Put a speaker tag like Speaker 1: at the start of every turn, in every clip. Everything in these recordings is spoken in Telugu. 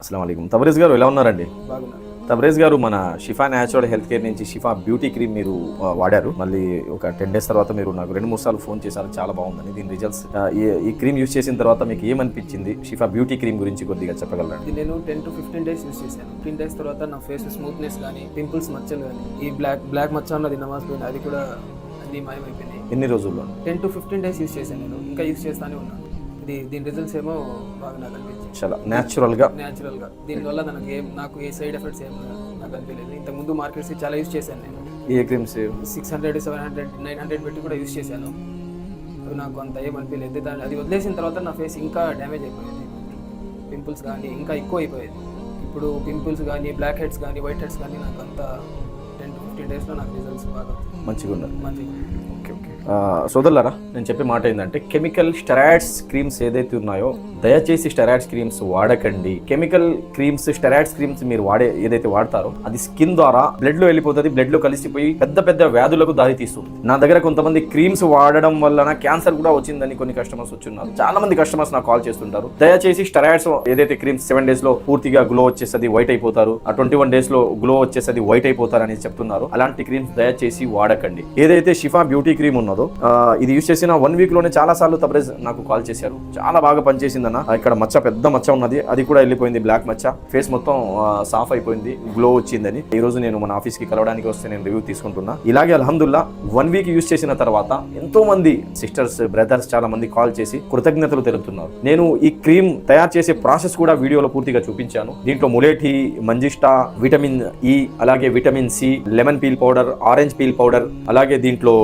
Speaker 1: అస్సలాము అలైకుం. తబరేజ్ గారు ఎలా ఉన్నారండి?
Speaker 2: బాగున్నాను.
Speaker 1: తబరేజ్ గారు, మన షిఫా న్యాచురల్ హెల్త్ కేర్ నుంచి షిఫా బ్యూటీ క్రీమ్ మీరు వాడారు. మళ్ళీ ఒక 10 days తర్వాత మీరు నాకు 2-3 సార్లు ఫోన్ చేశారు, చాలా బాగుందని. దీని రిజల్ట్స్, ఈ క్రీమ్ యూస్ చేసిన తర్వాత మీకు ఏమనిపించింది? షిఫా బ్యూటీ క్రీమ్ గురించి కొద్దిగా చెప్పగలరా?
Speaker 2: ఇది నేను 10 to 15 days యూస్ చేశాను. 15 days తర్వాత నా ఫేస్ స్మూత్నెస్ కానీ, పింపుల్స్ మచ్చలు కానీ, ఈ బ్లాక్ మచ్చ అన్నది నమాజ్ పోయింది, అది కూడా అన్ని మాయమైపోయినాయి.
Speaker 1: ఎన్ని రోజుల్లో?
Speaker 2: 10 to 15 days యూస్ చేశాను నేను. ఇంకా యూస్ చేస్తానే ఉన్నాను. దీని రిజల్ట్స్ ఏమో బాగా నాకు అనిపించింది.
Speaker 1: చాలా న్యాచురల్గా
Speaker 2: దీనివల్ల నాకు ఏ సైడ్ ఎఫెక్ట్స్ ఏమో నాకు అనిపించలేదు. ఇంతకుముందు మార్కెట్స్ చాలా యూస్ చేశాను నేను.
Speaker 1: ఏ క్రీమ్స్?
Speaker 2: 600, 700, 900 పెట్టి కూడా యూస్ చేశాను. నాకు అంత ఏం అనిపించలేదు. అది వదిలేసిన తర్వాత నా ఫేస్ ఇంకా డ్యామేజ్ అయిపోయింది. పింపుల్స్ కానీ ఇంకా ఎక్కువ అయిపోయేది. ఇప్పుడు పింపుల్స్ కానీ, బ్లాక్ హెడ్స్ కానీ, వైట్ హెడ్స్ కానీ నాకు అంతా 10 to 15 daysలో నాకు రిజల్ట్స్ బాగా
Speaker 1: మంచిగా ఉన్నారు.
Speaker 2: ఓకే.
Speaker 1: సోదరులారా, నేను చెప్పే మాట ఏంటంటే, కెమికల్ స్టెరాయిడ్స్ క్రీమ్స్ ఏదైతే ఉన్నాయో దయచేసి స్టెరాయిడ్స్ క్రీమ్స్ వాడకండి. కెమికల్ క్రీమ్స్, స్టెరాయిడ్స్ క్రీమ్స్ మీరు ఏదైతే వాడతారో అది స్కిన్ ద్వారా బ్లడ్ లో వెళ్ళిపోతుంది. బ్లడ్ లో కలిసిపోయి పెద్ద పెద్ద వ్యాధులకు దారి తీస్తుంది. నా దగ్గర కొంతమంది క్రీమ్స్ వాడడం వలన క్యాన్సర్ కూడా వచ్చిందని కొన్ని కస్టమర్స్ వచ్చున్నారు. చాలా మంది కస్టమర్స్ నాకు కాల్ చేస్తుంటారు. దయచేసి స్టెరాయిడ్స్ ఏదైతే క్రీమ్స్ 7 days లో పూర్తిగా గ్లో వచ్చేస్తుంది, వైట్ అయిపోతారు, 21 days లో గ్లో వచ్చేస్తుంది, వైట్ అయిపోతారు అని చెప్తున్నారు. అలాంటి క్రీమ్స్ దయచేసి వాడకండి. ఏదైతే షిఫా బ్యూటీ క్రీమ్ ఉన్నదో ఇది యూస్ చేసిన 1 week లోనే చాలా సార్లు తబరేజ్ నాకు కాల్ చేశారు. చాలా బాగా పనిచేసిందన్న. ఇక్కడ మచ్చ, పెద్ద మచ్చ ఉన్నది, అది కూడా వెళ్ళిపోయింది. బ్లాక్ మచ్చ, ఫేస్ మొత్తం సాఫ్ అయిపోయింది, గ్లో వచ్చిందని. ఈ రోజు నేను మన ఆఫీస్ కి కలవడానికి వస్తే నేను రివ్యూ తీసుకుంటున్నా. ఇలాగే అల్హమ్దుల్లా 1 week యూస్ చేసిన తర్వాత ఎంతో మంది సిస్టర్స్, బ్రదర్స్ చాలా మంది కాల్ చేసి కృతజ్ఞతలు తెలుపుతున్నారు. నేను ఈ క్రీమ్ తయారు చేసే ప్రాసెస్ కూడా వీడియోలో పూర్తిగా చూపించాను. దీంట్లో ములేఠి, మంజిస్టా, విటమిన్ ఈ, అలాగే vitamin C, lemon peel powder, orange peel powder, అలాగే దీంట్లో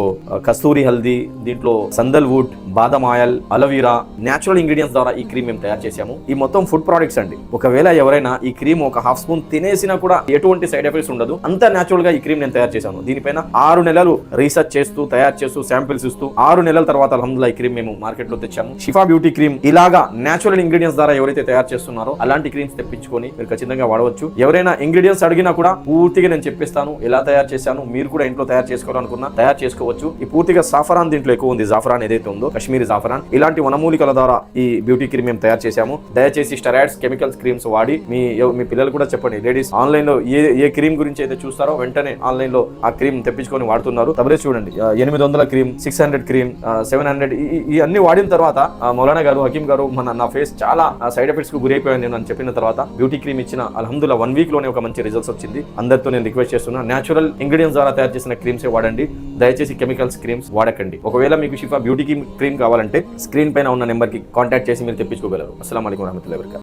Speaker 1: కస్తూరి హల్దీ, దీంట్లో సందల్ వుడ్, బాదం ఆయిల్, అలోవీరా, న్యాచురల్ ఇంగ్రీడియంట్స్ ద్వారా ఈ క్రీమ్ మేము తయారు చేసాము. ఈ మొత్తం ఫుడ్ ప్రొడక్ట్స్ అండి. ఒకవేళ ఎవరైనా ఈ క్రీమ్ ఒక ½ స్పూన్ తినేసినా కూడా ఎటువంటి సైడ్ ఎఫెక్ట్స్ ఉండదు. అంత న్యాచురల్ గా ఈ క్రీమ్ నేను తయారు చేశాను. దీనిపైన 6 నెలలు రీసెర్చ్ చేస్తూ, తయారు చేస్తూ, శాంపిల్స్ ఇస్తూ 6 నెలల తర్వాత అల్హమ్దుల్లా ఈ క్రీమ్ మేము మార్కెట్ లో తెచ్చాము. షిఫా బ్యూటీ క్రీమ్ ఇలాగా న్యాచురల్ ఇంగ్రీడియంట్స్ ద్వారా ఎవరైతే తయారు చేస్తున్నారో అలాంటి క్రీమ్స్ తెప్పించుకొని మీరు ఖచ్చితంగా వాడవచ్చు. ఎవరైనా ఇంగ్రీడియంట్స్ అడిగినా కూడా పూర్తిగా నేను చెప్పిస్తాను ఎలా తయారు చేశాను. మీరు కూడా ఇంట్లో తయారు చేసుకోవాలనుకున్నా తయారు చేసుకోవచ్చు. ఈ పూర్తిగా సాఫరాన్ దీంట్లో ఎక్కువ ఉంది. జాఫరాన్ ఏదైతే ఉందో, కాశ్మీరీ జాఫరాన్, ఇలాంటి వనమూలికల ద్వారా ఈ బ్యూటీ క్రీమ్ మేము తయారు చేశాము. దయచేసి స్టెరాయిడ్స్, కెమికల్స్ క్రీమ్స్ వాడి మీ పిల్లలు కూడా చెప్పండి. లేడీస్ ఆన్లైన్ లో ఏ క్రీమ్ గురించి అయితే చూస్తారో వెంటనే ఆన్లైన్ లో ఆ క్రీమ్ తెప్పించుకొని వాడుతున్నారు. తబరేజ్ చూడండి, 800 క్రీమ్, 600 క్రీమ్, 700 ఈ అన్ని వాడిన తర్వాత మౌలానా గారు, హకీం గారు, నా ఫేస్ చాలా సైడ్ ఎఫెక్ట్స్ కు గురైపోయింది అని చెప్పిన తర్వాత బ్యూటీ క్రీమ్ ఇచ్చిన అల్హమ్దుల్లా 1 week లోనే ఒక మంచి రిజల్ట్స్ వచ్చింది. అందరితో నేను రిక్వెస్ట్ చేస్తున్నా, న్యాచురల్ ఇంగ్రీడియంట్స్ ద్వారా తయారు చేసిన క్రీమ్సే వాడండి. దయచేసి కెమికల్స్ క్రీమ్స్ వాడకండి. ఒకవేళ మీకు షిఫా బ్యూటీ క్రీమ్ కావాలంటే స్క్రీన్ పైన ఉన్న నెంబర్ కి కాంటాక్ట్ చేసి మీరు తెప్పించుకోగలరు. అస్సలాము అలైకుం వరహమతుల్లాహి వబరకాతుహు.